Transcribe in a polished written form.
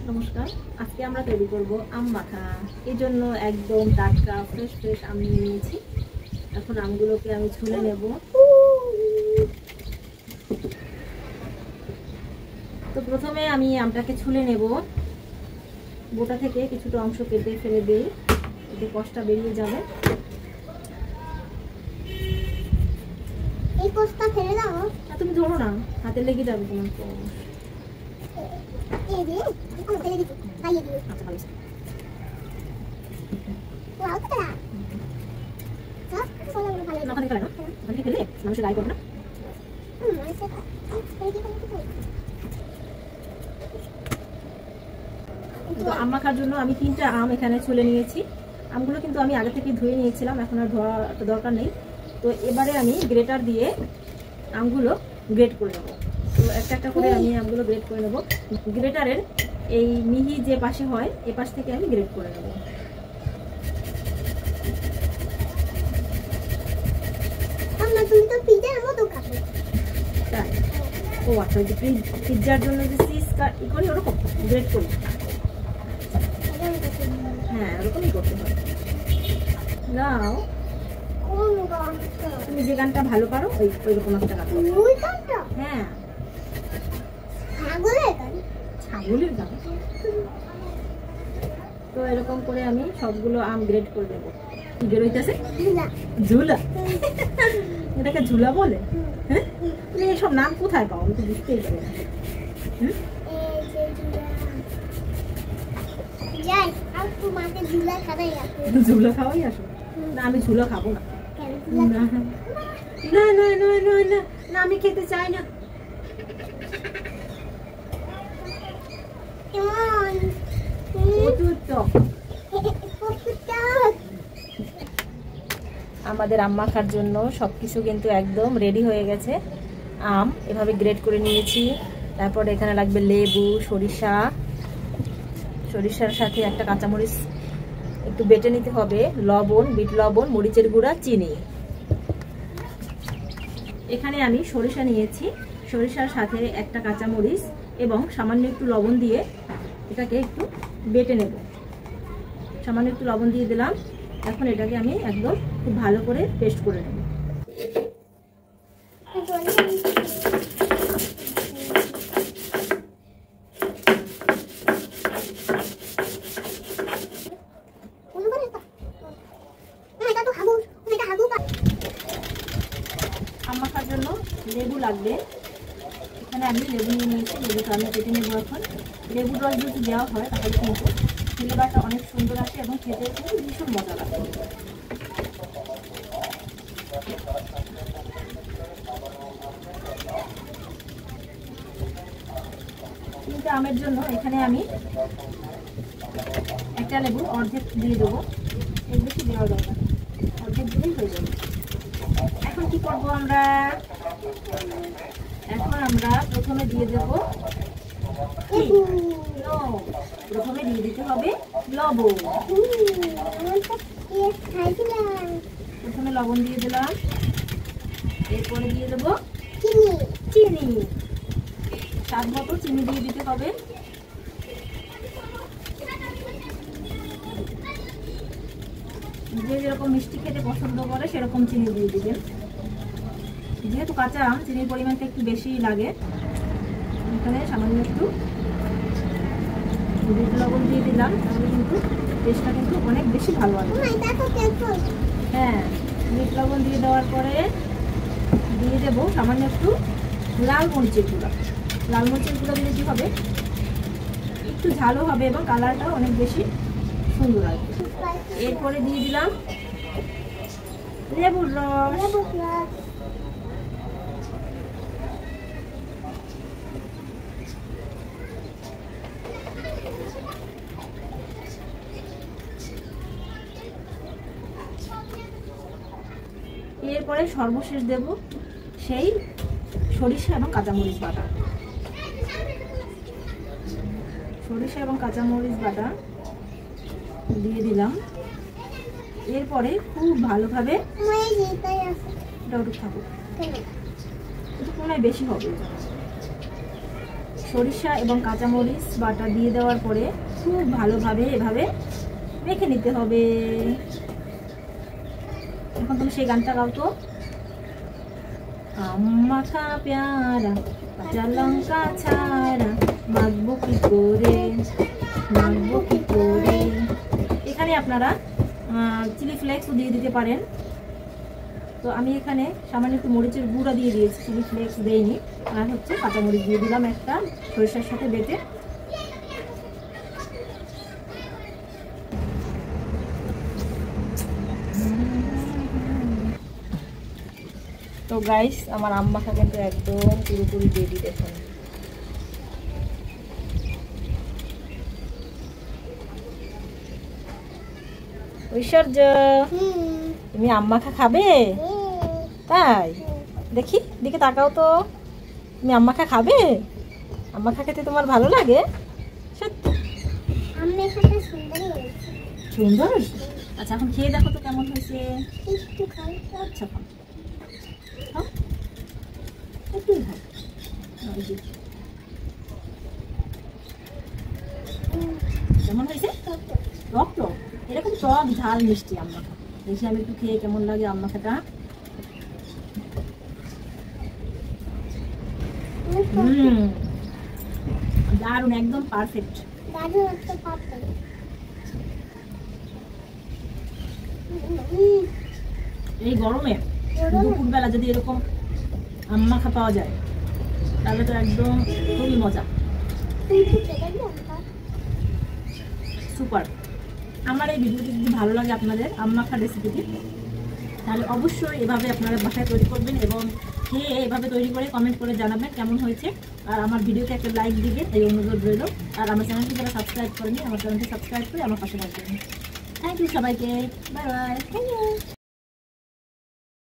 নমস্কার, আজকে আমরা তৈরি করব আম মাখা। এই জন্য একদম টাটকা ফ্রেশ আম নিয়ে নিয়েছি। এখন আমগুলোকে আমি ছুলে নেব। তো প্রথমে আমি আমটাকে ছুলে নেব। গোটা থেকে কিছুটা অংশ কেটে ফেলে দিই, এতে কষটা বেরিয়ে যাবে। এই কষটা ফেলে দাও। তুমি ধরো না, হাতে লেগে যাবে তোমার। তো এই যে আমি ফেলে দিচ্ছি, খাইয়ে দিই। আচ্ছা, ভালো। ওয়াও, কতটা সব ভালো ভালো না ওখানে ফেলে না, ওখানে ফেলে মানুষের গায়ে পড়ে না। মানুষের ফেলে দিই ফেলে দিই। তো আম মাখার জন্য আমি 3টা আম এখানে ছুলে নিয়েছি। আমগুলো কিন্তু আমি আগে থেকে ধুয়ে নিয়েছিলাম, এখন আর ধোয়া দরকার নেই। তো এবারে আমি গ্রেটার দিয়ে আমগুলো গ্রেট করে নেব। তো একটা করে আমি আমগুলো গ্রেট করে নেব। গ্রেটারের এই মিহি যে পাশে হয় এ পাশ থেকে আমি গ্রেট করে নেব। তুমি তো পিজার মতো খাবে। তাই? ও আচ্ছা, যে পিৎজার জন্য যে চিজ ই করি ওরকম গ্রেট করি। হ্যাঁ, ওরকমই করতে হয়। নাও, তুমি যে গানটা ভালো পারো ওই রকম একটা গান। হ্যাঁ, ছাগলের গান। তো এরকম করে আমি সবগুলো আম গ্রেড করে দেবো। কি বেরোইতেছে? ঝুলা। এটাকে ঝুলা বলে? হ্যাঁ, তুমি এইসব নাম কোথায় পাও? আমি তো বুঝতেই পারি না। ঝুলা খাওয়াই আসো? না, আমি ঝুলা খাবো না। না না না না না না, আমি খেতে চাই না। আমাদের আম মাখার জন্য সবকিছু কিন্তু একদম রেডি হয়ে গেছে। আম এভাবে গ্রেড করে নিয়েছি। তারপর এখানে লাগবে লেবু, সরিষার সাথে একটা কাঁচামরিচ একটু বেটে নিতে হবে, লবণ, বিট লবণ, মরিচের গুঁড়া, চিনি। এখানে আমি সরিষা নিয়েছি, সরিষার সাথে একটা কাঁচামরিচ এবং সামান্য একটু লবণ দিয়ে এটাকে একটু বেটে নেব। সামান্য একটু লবণ দিয়ে দিলাম। এখন এটাকে আমি একদম খুব ভালো করে পেস্ট করে নেব। আম মাখার জন্য লেবু লাগবে। এখানে আমি লেবু নিয়ে নিয়েছি, লেবুটা আমি কেটে নেবো। এখন লেবুর রস যদি দেওয়া হয় তাহলে কিন্তু ফ্লেভারটা অনেক সুন্দর আসে এবং খেতে কিন্তু ভীষণ মজা লাগে। কিন্তু আমের জন্য এখানে আমি একটা লেবু অর্ধেক দিয়ে দেবো, এর বেশি দেওয়া দরকার, অর্ধেক দিলেই হয়ে যাবে। এখন কি করবো আমরা? এখন আমরা প্রথমে দিয়ে দেব, প্রথমে দিয়ে দিতে হবে লবণ। প্রথমে লবণ দিয়ে দিলাম, এরপরে দিয়ে দেবো চিনি। স্বাদ মতো চিনি দিয়ে দিতে হবে। যে যেরকম মিষ্টি খেতে পছন্দ করে সেরকম চিনি দিয়ে দিবেন। যেহেতু কাঁচা আম, চিনির পরিমাণটা একটু বেশি লাগে। এখানে সামান্য একটু বিট লবণ দিয়ে দিলাম, তাহলে কিন্তু টেস্টটা কিন্তু অনেক বেশি ভালো হবে। হ্যাঁ, বিট লবণ দিয়ে দেওয়ার পরে দিয়ে দেবো সামান্য একটু লাল মরিচের গুঁড়া। লাল মরিচের গুঁড়া দিলে কি হবে, একটু ঝালও হবে এবং কালারটাও অনেক বেশি সুন্দর আসবে। এরপরে দিয়ে দিলাম লেবুর রস। এরপরে সর্বশেষ দেব সেই সরিষা এবং কাঁচামরিচ বাটা। সরিষা এবং কাঁচামরিচ বাটা দিয়ে দিলাম। এরপরে খুব ভালোভাবে এটা একটু থাকুক, একটু কোনায় বেশি হবে। সরিষা এবং কাঁচামরিচ বাটা দিয়ে দেওয়ার পরে খুব ভালোভাবে এভাবে মেখে নিতে হবে। এখন তুমি সেই গানটা গাও তো। আম মাখা পেয়ারা কাঁচা লঙ্কা ছাড়া মাখবো কি করে, মাখবো কি করে। এখানে আপনারা চিলি ফ্লেক্সও দিয়ে দিতে পারেন। তো আমি এখানে সামান্য একটু মরিচের গুঁড়া দিয়ে দিয়েছি, চিলি ফ্লেক্স দেইনি। আর হচ্ছে কাঁচামরিচ দিয়ে দিলাম একটা সরিষার সাথে বেটে। তো গাইস আমার আম মাখা কিন্তু একদম পুরোপুরি রেডি। দেখুন ঐশ্বর্য, তুমি আম মাখা খাবে? তাই দেখি, দিকে তাকাও তো। তুমি আম মাখা খাবে? আম মাখা খেতে তোমার ভালো লাগে? সত্যি সুন্দর। আচ্ছা এখন খেয়ে দেখো তো কেমন হয়েছে। আচ্ছা কেমন হয়েছে? টক টক, এরকম টক ঝাল মিষ্টি আম মাখা। দেখি আমি একটু খেয়ে কেমন লাগে আম মাখাটা। দারুন, একদম পারফেক্ট। এই গরমে দুপুরবেলা যদি এরকম আম মাখা পাওয়া যায় তাহলে তো একদম খুবই মজা। সুপার। আমার এই ভিডিওটি যদি ভালো লাগে আপনাদের আম মাখা রেসিপিটি, তাহলে অবশ্যই এভাবে আপনারা বাসায় তৈরি করবেন এবং খেয়ে এভাবে তৈরি করে কমেন্ট করে জানাবেন কেমন হয়েছে। আর আমার ভিডিওতে একটা লাইক দিবেন এই অনুরোধ রইল। আর আমার চ্যানেলটি যারা সাবস্ক্রাইব করেনি, আমার চ্যানেলটি সাবস্ক্রাইব করে আমার পাশে থাকবেন। থ্যাংক ইউ সবাইকে, বাই বাই।